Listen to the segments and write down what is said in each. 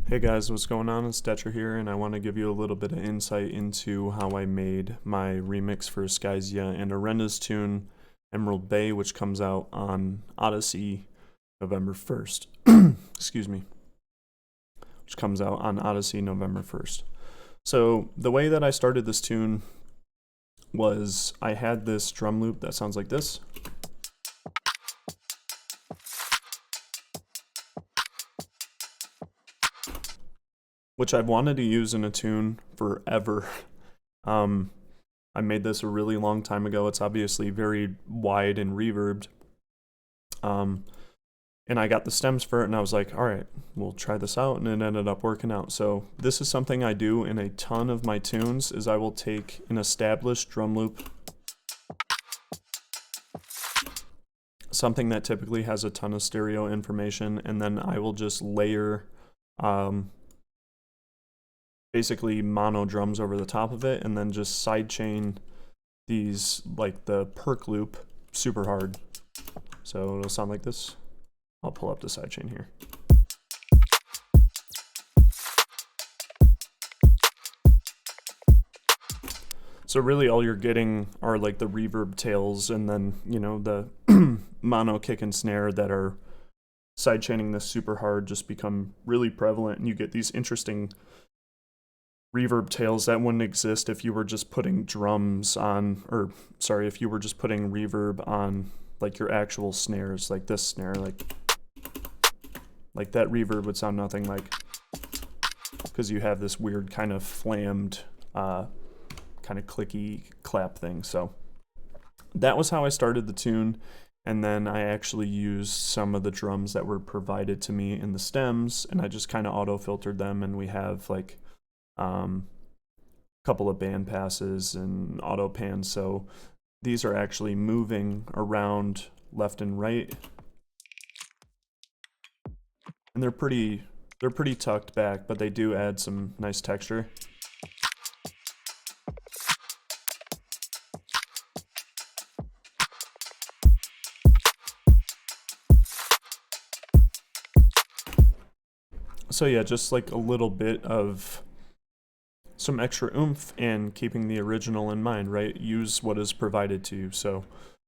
Hey guys, what's going on? It's Dêtre here, and I want to give you a little bit of insight into how I made my remix for Skysia and Orenda's tune, Emerald Bay, which comes out on Odyssey November 1st. Excuse me. Which comes out on Odyssey November 1st. So the way that I started this tune was I had this drum loop that sounds like this. Which I've wanted to use in a tune forever. I made this a really long time ago. It's obviously very wide and reverbed. And I got the stems for it, and I was like, all right, we'll try this out, and it ended up working out. So this is something I do in a ton of my tunes, is I will take an established drum loop, something that typically has a ton of stereo information, and then I will just layer basically mono drums over the top of it, and then just sidechain these, like the perk loop, super hard. So it'll sound like this. I'll pull up the sidechain here. So really all you're getting are like the reverb tails, and then, you know, the mono kick and snare that are sidechaining this super hard just become really prevalent, and you get these interesting reverb tails that wouldn't exist if you were just putting drums on, or sorry, if you were just putting reverb on like your actual snares, like this snare, like that reverb would sound nothing like, because you have this weird kind of flammed, kind of clicky clap thing. So that was how I started the tune, and then I actually used some of the drums that were provided to me in the stems, and I just kind of auto filtered them, and we have like couple of band passes and auto pans, so these are actually moving around left and right, and they're pretty tucked back, but they do add some nice texture. So yeah, just like a little bit of some extra oomph and keeping the original in mind, right? Use what is provided to you. So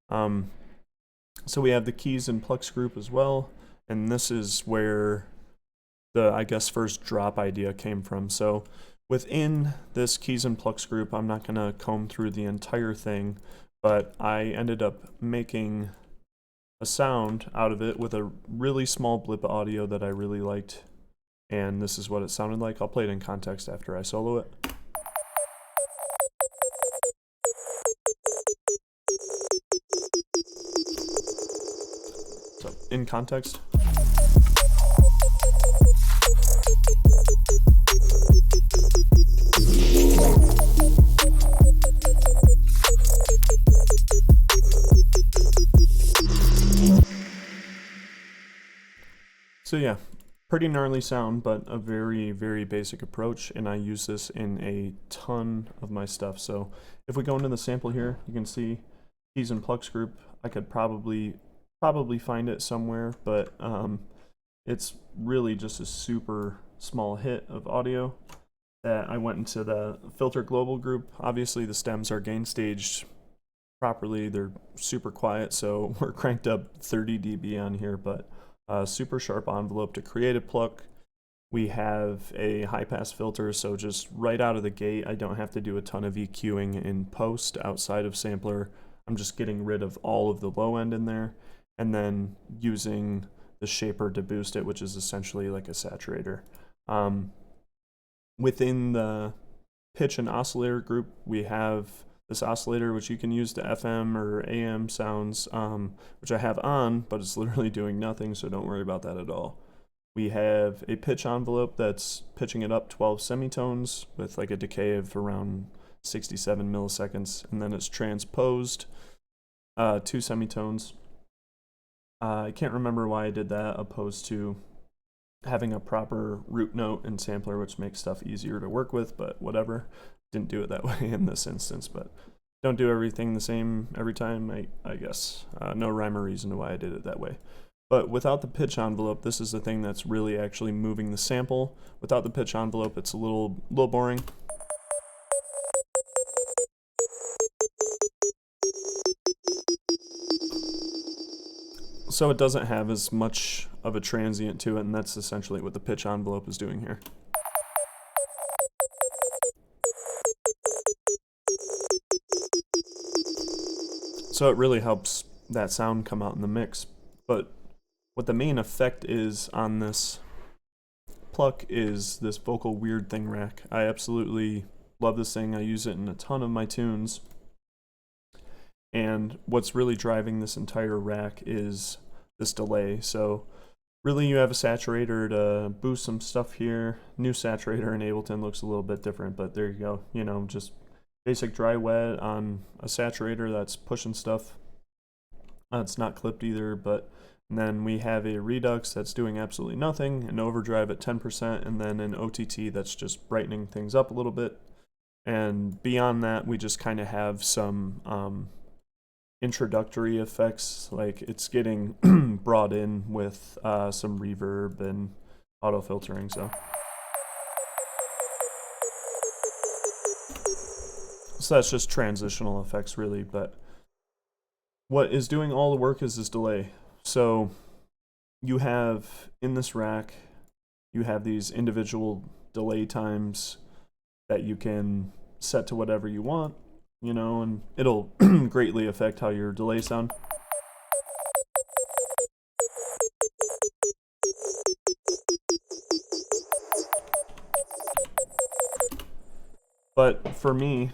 so we have the keys and plucks group as well, and this is where the, I guess, first drop idea came from. So within this keys and plucks group, I'm not gonna comb through the entire thing, but I ended up making a sound out of it with a really small blip of audio that I really liked, and this is what it sounded like. I'll play it in context after I solo it. So, in context. So yeah, pretty gnarly sound, but a very, very basic approach, and I use this in a ton of my stuff. So if we go into the sample here, you can see keys and plucks group. I could probably find it somewhere, but it's really just a super small hit of audio that I went into the filter global group. Obviously the stems are gain staged properly, they're super quiet, so we're cranked up 30 dB on here, but super sharp envelope to create a pluck. We have a high pass filter, so just right out of the gate, I don't have to do a ton of EQing in post outside of sampler. I'm just getting rid of all of the low end in there, and then using the shaper to boost it, which is essentially like a saturator. Within the pitch and oscillator group, we have this oscillator, which you can use to FM or AM sounds, which I have on, but it's literally doing nothing, so don't worry about that at all. We have a pitch envelope that's pitching it up 12 semitones with like a decay of around 67 milliseconds, and then it's transposed 2 semitones. I can't remember why I did that, opposed to having a proper root note and sampler, which makes stuff easier to work with, but whatever. Didn't do it that way in this instance, but don't do everything the same every time, I guess. No rhyme or reason to why I did it that way. But without the pitch envelope, this is the thing that's really actually moving the sample. Without the pitch envelope, it's a little boring. So it doesn't have as much of a transient to it, and that's essentially what the pitch envelope is doing here. So it really helps that sound come out in the mix. But what the main effect is on this pluck is this vocal weird thing rack. I absolutely love this thing. I use it in a ton of my tunes. And what's really driving this entire rack is this delay. So really you have a saturator to boost some stuff here. New saturator in Ableton looks a little bit different, but there you go. You know, just basic dry wet on a saturator that's pushing stuff. It's not clipped either, but and then we have a redux that's doing absolutely nothing, an overdrive at 10%, and then an OTT that's just brightening things up a little bit. And beyond that, we just kind of have some introductory effects, like it's getting brought in with some reverb and auto filtering. So that's just transitional effects really, but what is doing all the work is this delay. So you have in this rack, you have these individual delay times that you can set to whatever you want, you know, and it'll greatly affect how your delays sound. But for me,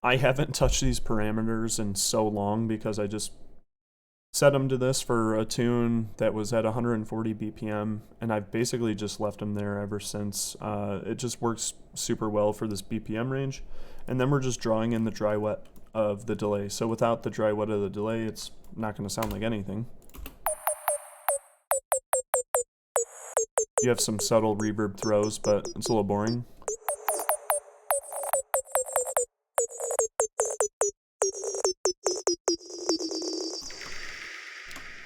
I haven't touched these parameters in so long because I just set them to this for a tune that was at 140 BPM, and I've basically just left them there ever since. It just works super well for this BPM range. And then we're just drawing in the dry wet of the delay. So without the dry wet of the delay, it's not going to sound like anything. You have some subtle reverb throws, but it's a little boring.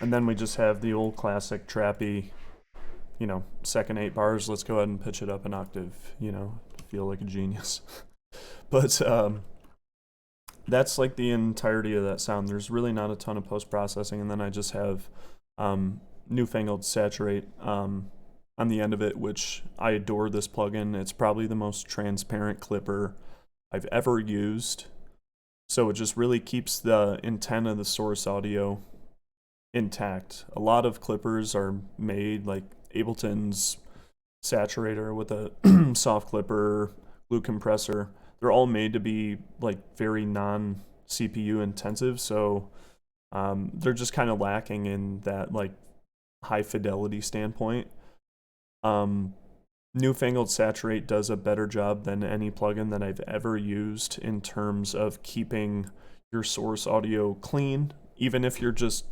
And then we just have the old classic trappy, you know, second 8 bars, let's go ahead and pitch it up an octave, you know, feel like a genius. But that's like the entirety of that sound. There's really not a ton of post-processing, and then I just have newfangled saturate on the end of it, which I adore this plugin. It's probably the most transparent clipper I've ever used. So it just really keeps the intent of the source audio intact. A lot of clippers are made, like Ableton's saturator with a soft clipper, glue compressor. They're all made to be like very non-CPU intensive, so they're just kind of lacking in that like high fidelity standpoint. Newfangled Saturate does a better job than any plugin that I've ever used in terms of keeping your source audio clean, even if you're just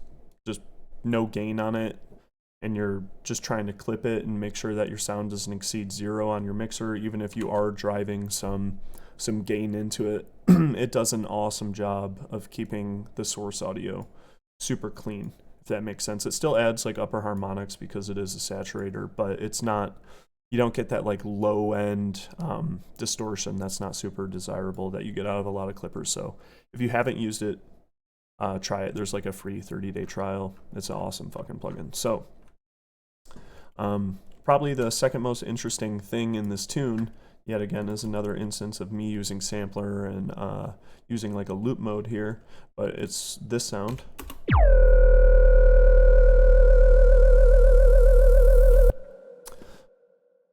no gain on it and you're just trying to clip it and make sure that your sound doesn't exceed 0 on your mixer. Even if you are driving some gain into it, it does an awesome job of keeping the source audio super clean, if that makes sense. It still adds like upper harmonics because it is a saturator, but it's not, you don't get that like low end distortion that's not super desirable that you get out of a lot of clippers. So if you haven't used it, try it. There's like a free 30-day trial. It's an awesome fucking plugin. So probably the second most interesting thing in this tune, yet again, is another instance of me using sampler and using like a loop mode here, but it's this sound.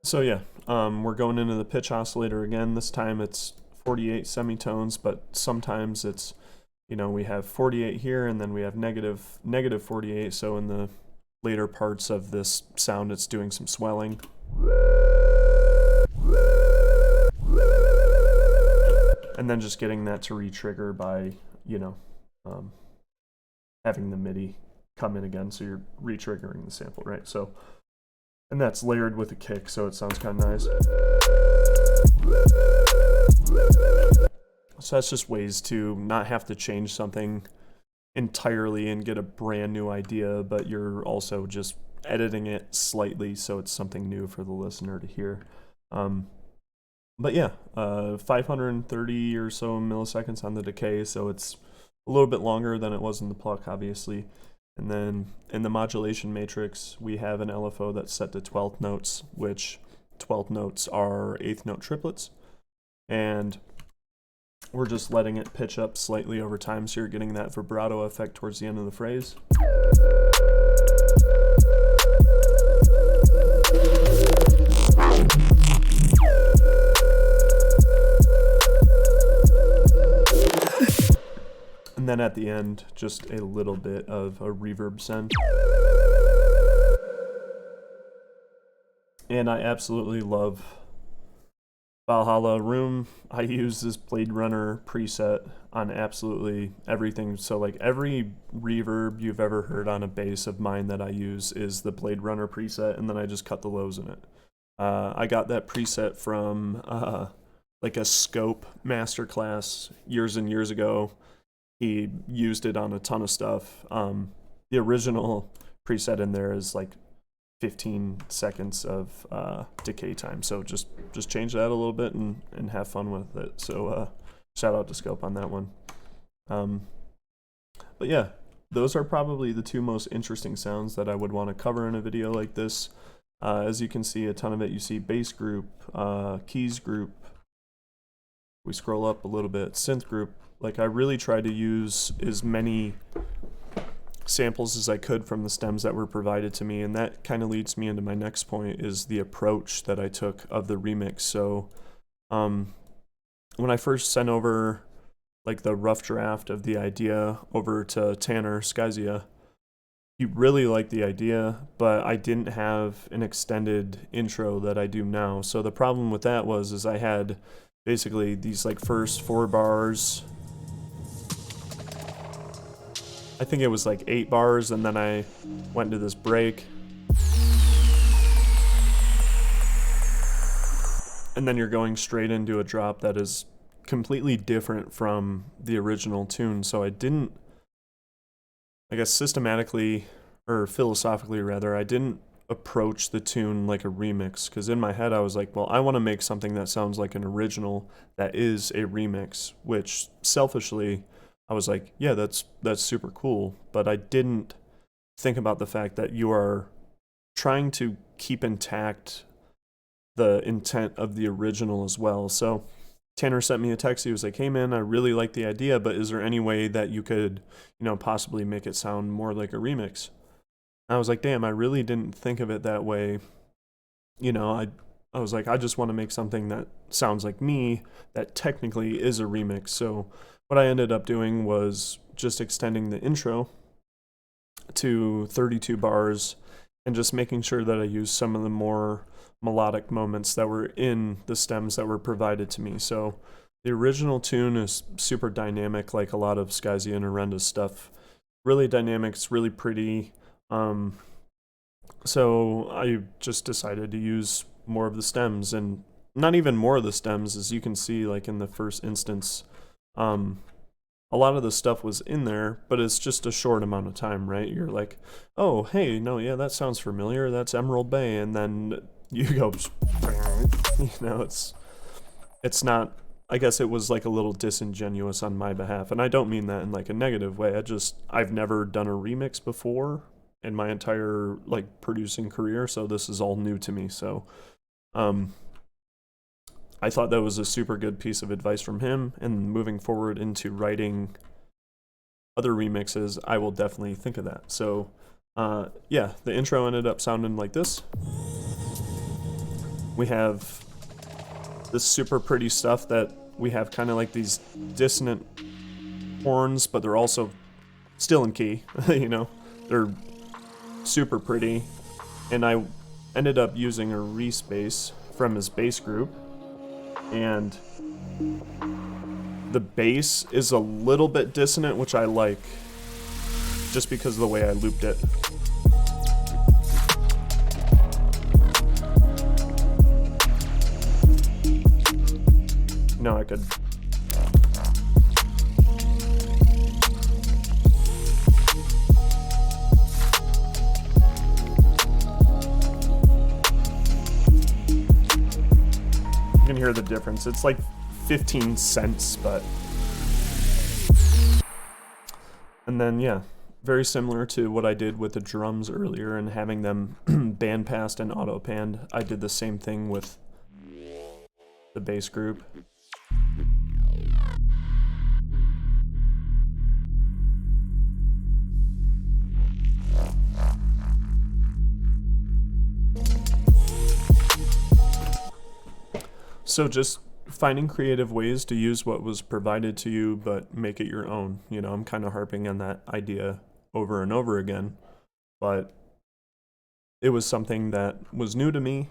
So yeah, we're going into the pitch oscillator again. This time it's 48 semitones, but sometimes it's, you know, we have 48 here and then we have negative 48. So in the later parts of this sound, it's doing some swelling. And then just getting that to re-trigger by, you know, having the MIDI come in again. So you're re-triggering the sample, right? So, and that's layered with a kick, so it sounds kind of nice. So that's just ways to not have to change something entirely and get a brand new idea, but you're also just editing it slightly so it's something new for the listener to hear. But yeah, 530 or so milliseconds on the decay, so it's a little bit longer than it was in the pluck, obviously. And then in the modulation matrix, we have an LFO that's set to 12th notes, which 12th notes are 8th note triplets. And we're just letting it pitch up slightly over time, so you're getting that vibrato effect towards the end of the phrase. And then at the end, just a little bit of a reverb send. And I absolutely love Valhalla Room. I use this Blade Runner preset on absolutely everything. So like every reverb you've ever heard on a bass of mine that I use is the Blade Runner preset, and then I just cut the lows in it. I got that preset from like a Scope masterclass years and years ago. He used it on a ton of stuff. The original preset in there is like 15 seconds of decay time, so just change that a little bit and have fun with it. So shout out to Scope on that one. But yeah, those are probably the two most interesting sounds that I would want to cover in a video like this. As you can see, a ton of it, you see bass group, keys group, we scroll up a little bit, synth group. Like I really tried to use as many samples as I could from the stems that were provided to me, and that kind of leads me into my next point, is the approach that I took of the remix. So when I first sent over like the rough draft of the idea over to Tanner Skysia, he really liked the idea, but I didn't have an extended intro that I do now. So the problem with that is I had basically these like first 4 bars, I think it was like 8 bars, and then I went into this break. And then you're going straight into a drop that is completely different from the original tune. So I didn't, I guess systematically, or philosophically rather, I didn't approach the tune like a remix, because in my head I was like, well, I want to make something that sounds like an original that is a remix, which selfishly I was like, yeah, that's super cool, but I didn't think about the fact that you are trying to keep intact the intent of the original as well. So Tanner sent me a text. He was like, hey man, I really like the idea, but is there any way that you could, possibly make it sound more like a remix? And I was like, damn, I really didn't think of it that way. I was like, I just want to make something that sounds like me, that technically is a remix. So what I ended up doing was just extending the intro to 32 bars and just making sure that I used some of the more melodic moments that were in the stems that were provided to me. So the original tune is super dynamic, like a lot of Skysia and Orenda's stuff. Really dynamic, it's really pretty. So I just decided to use more of the stems, and not even more of the stems, as you can see, like in the first instance. A lot of the stuff was in there, but it's just a short amount of time, right? You're like, oh, hey, no, yeah, that sounds familiar. That's Emerald Bay. And then you go, it's not, I guess it was like a little disingenuous on my behalf. And I don't mean that in like a negative way. I've never done a remix before in my entire like producing career. So this is all new to me. So, I thought that was a super good piece of advice from him, and moving forward into writing other remixes, I will definitely think of that. So, yeah, the intro ended up sounding like this. We have this super pretty stuff that we have kind of like these dissonant horns, but they're also still in key, they're super pretty. And I ended up using a Reese bass from his bass group. And the bass is a little bit dissonant, which I like, just because of the way I looped it. No, I could. can hear the difference. It's like 15 cents, but... And then, yeah, very similar to what I did with the drums earlier and having them bandpassed and auto-panned. I did the same thing with the bass group. So just finding creative ways to use what was provided to you, but make it your own. You know, I'm kind of harping on that idea over and over again, but it was something that was new to me.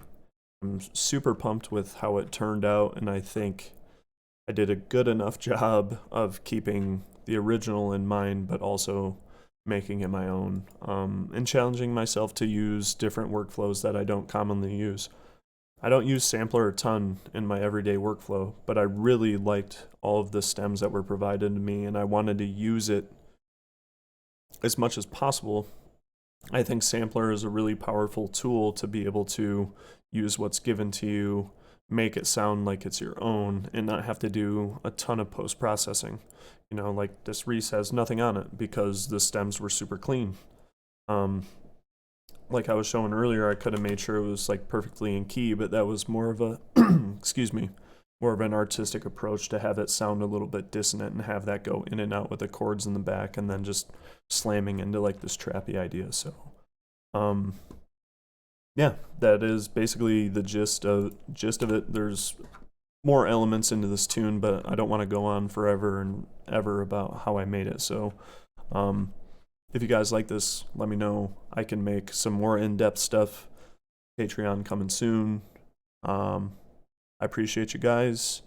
I'm super pumped with how it turned out, and I think I did a good enough job of keeping the original in mind, but also making it my own, and challenging myself to use different workflows that I don't commonly use. I don't use sampler a ton in my everyday workflow, but I really liked all of the stems that were provided to me, and I wanted to use it as much as possible. I think sampler is a really powerful tool to be able to use what's given to you, make it sound like it's your own, and not have to do a ton of post-processing. You know, like this Reese has nothing on it because the stems were super clean. Like I was showing earlier, I could have made sure it was like perfectly in key, but that was more of a, excuse me, more of an artistic approach to have it sound a little bit dissonant and have that go in and out with the chords in the back and then just slamming into like this trappy idea. So, yeah, that is basically the gist of it. There's more elements into this tune, but I don't want to go on forever and ever about how I made it. So, if you guys like this, let me know. I can make some more in-depth stuff. Patreon coming soon. I appreciate you guys.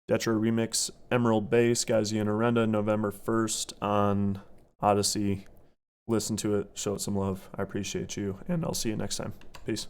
Dêtre REMIX, Emerald Bay, Skysia Orenda, November 1st on Odyssey. Listen to it, show it some love. I appreciate you, and I'll see you next time. Peace.